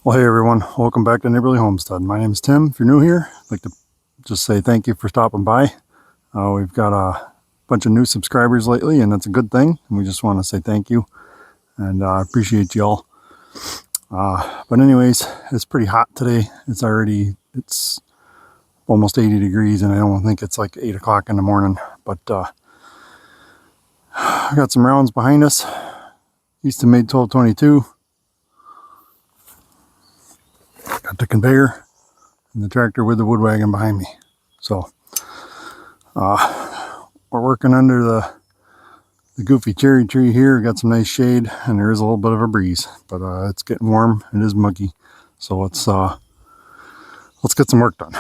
Well, hey everyone, welcome back to Neighborly Homestead. My name is Tim. If you're new here, I'd like to just say thank you for stopping by. We've got a bunch of new subscribers lately, and that's a good thing. And we just want to say thank you, and I appreciate you all. But anyways, it's pretty hot today. It's almost 80 degrees, and I don't think it's like 8 o'clock in the morning. But I got some rounds behind us. Eastonmade 1222. Got the conveyor and the tractor with the wood wagon behind me. So we're working under the goofy cherry tree here. Got some nice shade, and there is a little bit of a breeze, but it's getting warm. It is muggy, so let's get some work done.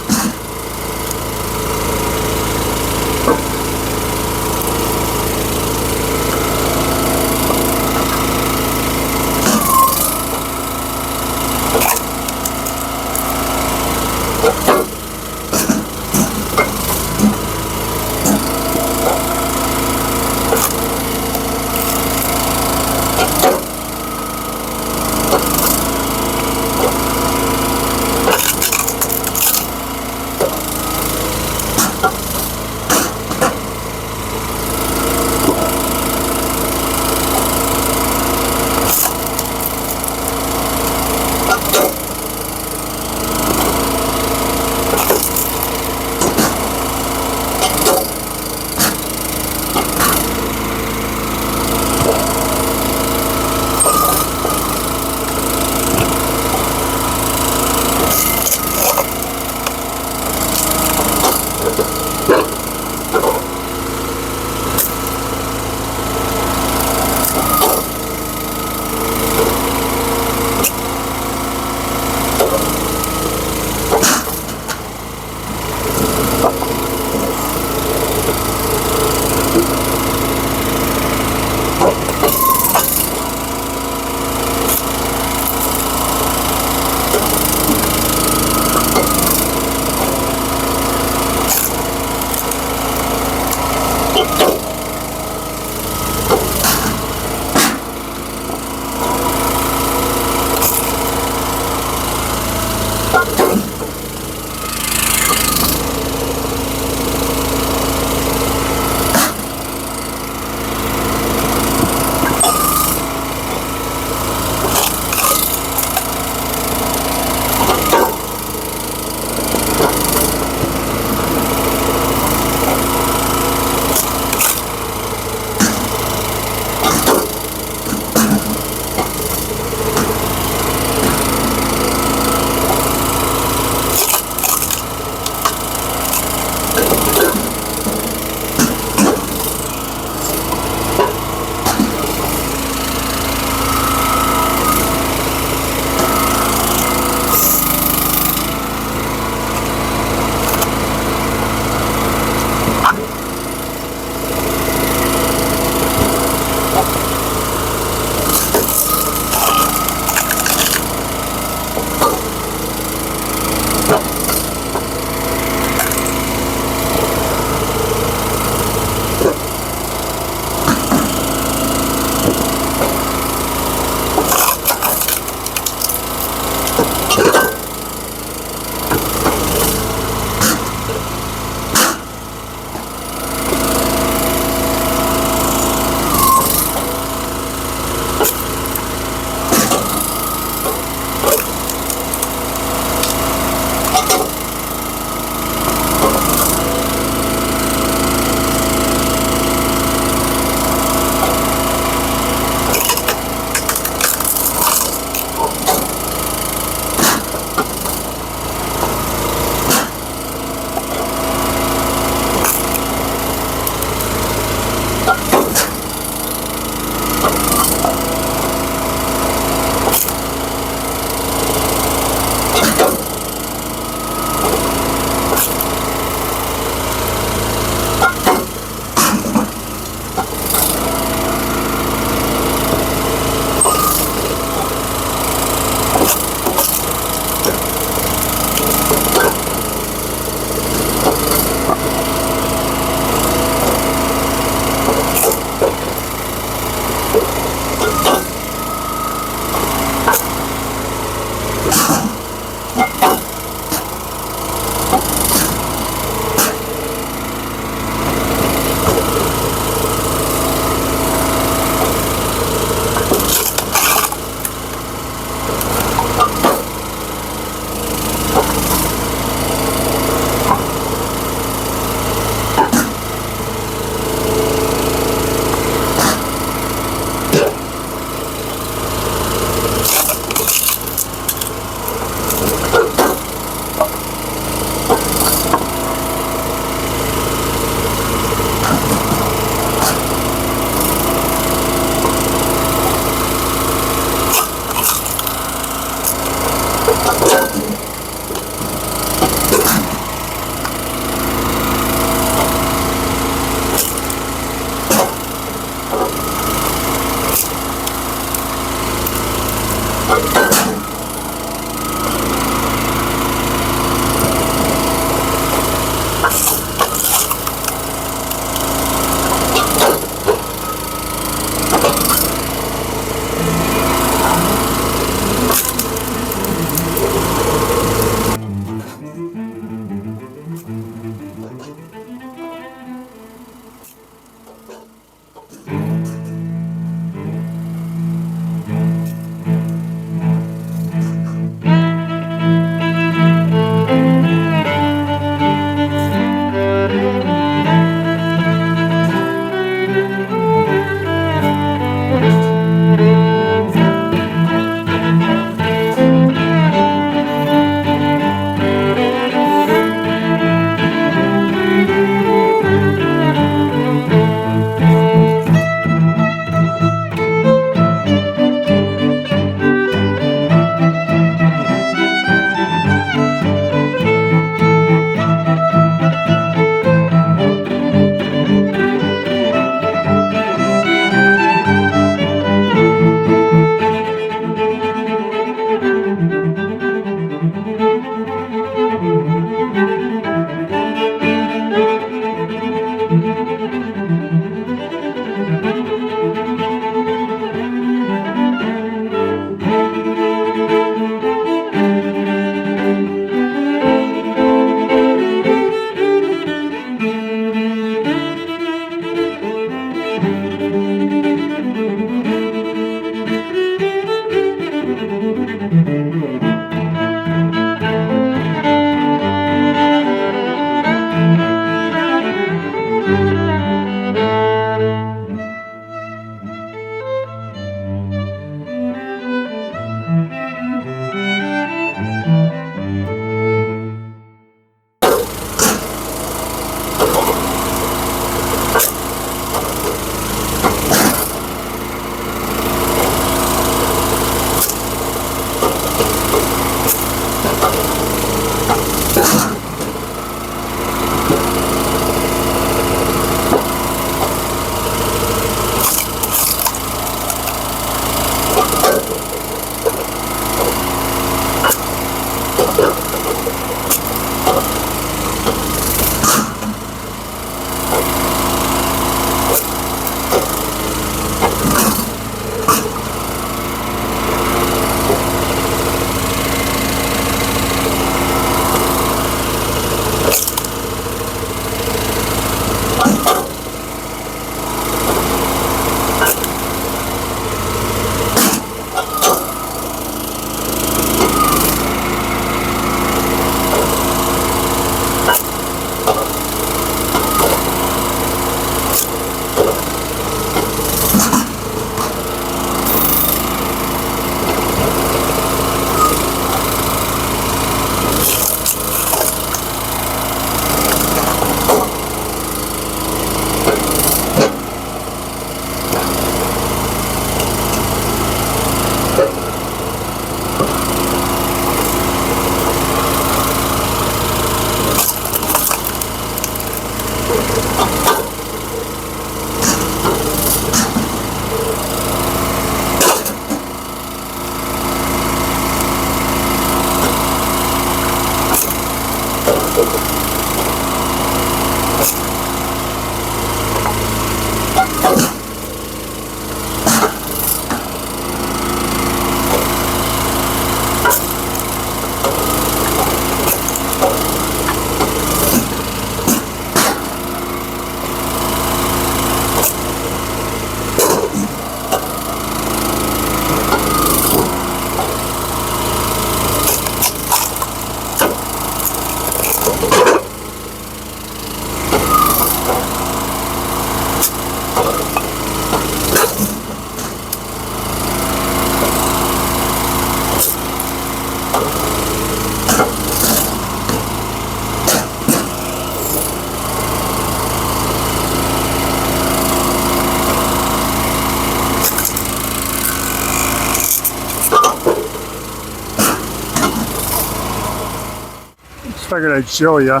Figured I'd show you.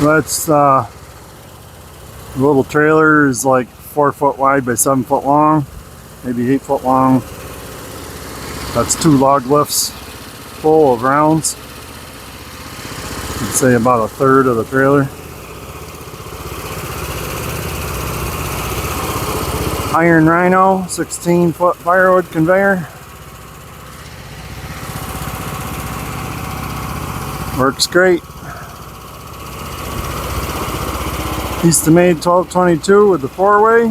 That's the little trailer is like 4 foot wide by 7 foot long, maybe 8 foot long. That's 2 log lifts full of rounds. I'd say about a third of the trailer. Iron Rhino, 16 foot firewood conveyor. Works great. Eastonmade 1222 with the 4-way.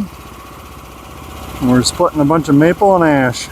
And we're splitting a bunch of maple and ash.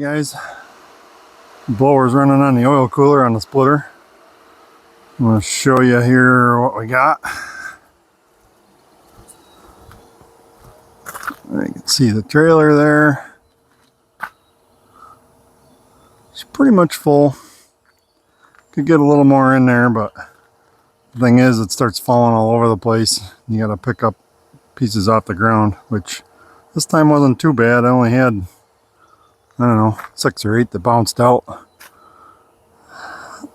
guys, the blower's running on the oil cooler on the splitter. I'm going to show you here what we got. You can see the trailer there. It's pretty much full. Could get a little more in there, but the thing is it starts falling all over the place. You got to pick up pieces off the ground, which this time wasn't too bad. I only had, I don't know, 6 or 8 that bounced out.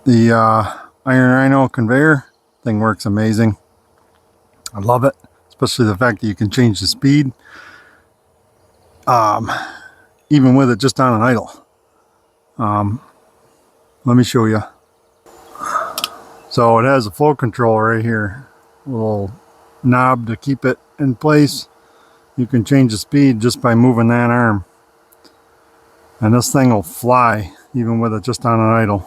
The iron rhino conveyor thing works amazing. I love it, especially the fact that you can change the speed, even with it just on an idle. Let me show you. So it has a flow control right here, a little knob to keep it in place. You can change the speed just by moving that arm, and this thing will fly even with it just on an idle.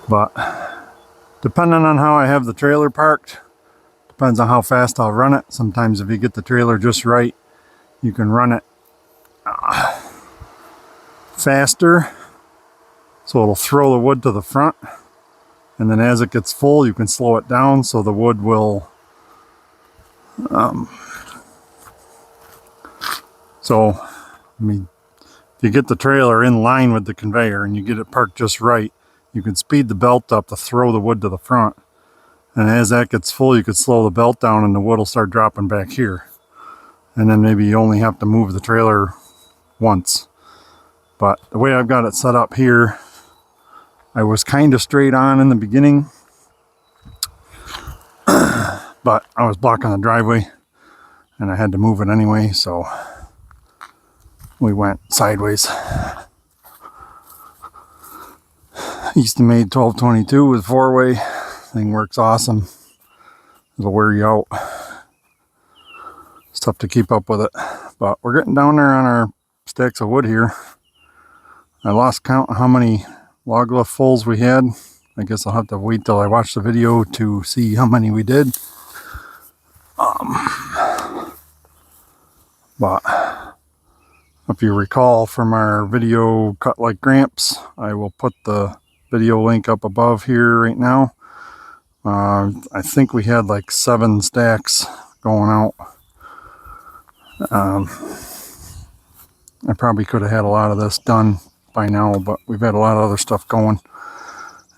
But depending on how I have the trailer parked, depends on how fast I'll run it. Sometimes if you get the trailer just right, you can run it faster, so it'll throw the wood to the front, and then as it gets full you can slow it down so the wood will if you get the trailer in line with the conveyor and you get it parked just right, you can speed the belt up to throw the wood to the front, and as that gets full you could slow the belt down and the wood will start dropping back here, and then maybe you only have to move the trailer once. But the way I've got it set up here, I was kind of straight on in the beginning, but I was blocking the driveway and I had to move it anyway, so we went sideways. Eastonmade 1222 with 4-way. Thing works awesome. It'll wear you out. It's tough to keep up with it, but we're getting down there on our stacks of wood here. I lost count of how many log lift fulls we had. I guess I'll have to wait till I watch the video to see how many we did. But if you recall from our video Cut Like Gramps, I will put the video link up above here right now. I think we had like 7 stacks going out. I probably could have had a lot of this done by now, but we've had a lot of other stuff going,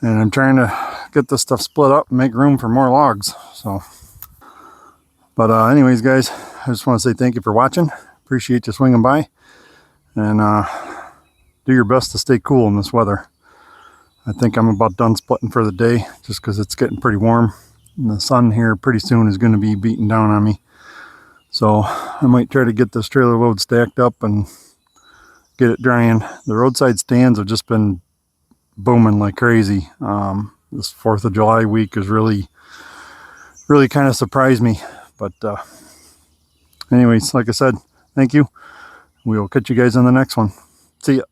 and I'm trying to get this stuff split up and make room for more logs. So, but anyways guys, I just want to say thank you for watching. Appreciate you swinging by, and do your best to stay cool in this weather. I think I'm about done splitting for the day, just because it's getting pretty warm, and the sun here pretty soon is going to be beating down on me. So I might try to get this trailer load stacked up and get it drying. The roadside stands have just been booming like crazy. This 4th of July week has really kind of surprised me. But anyways, like I said, thank you. We'll catch you guys on the next one. See ya.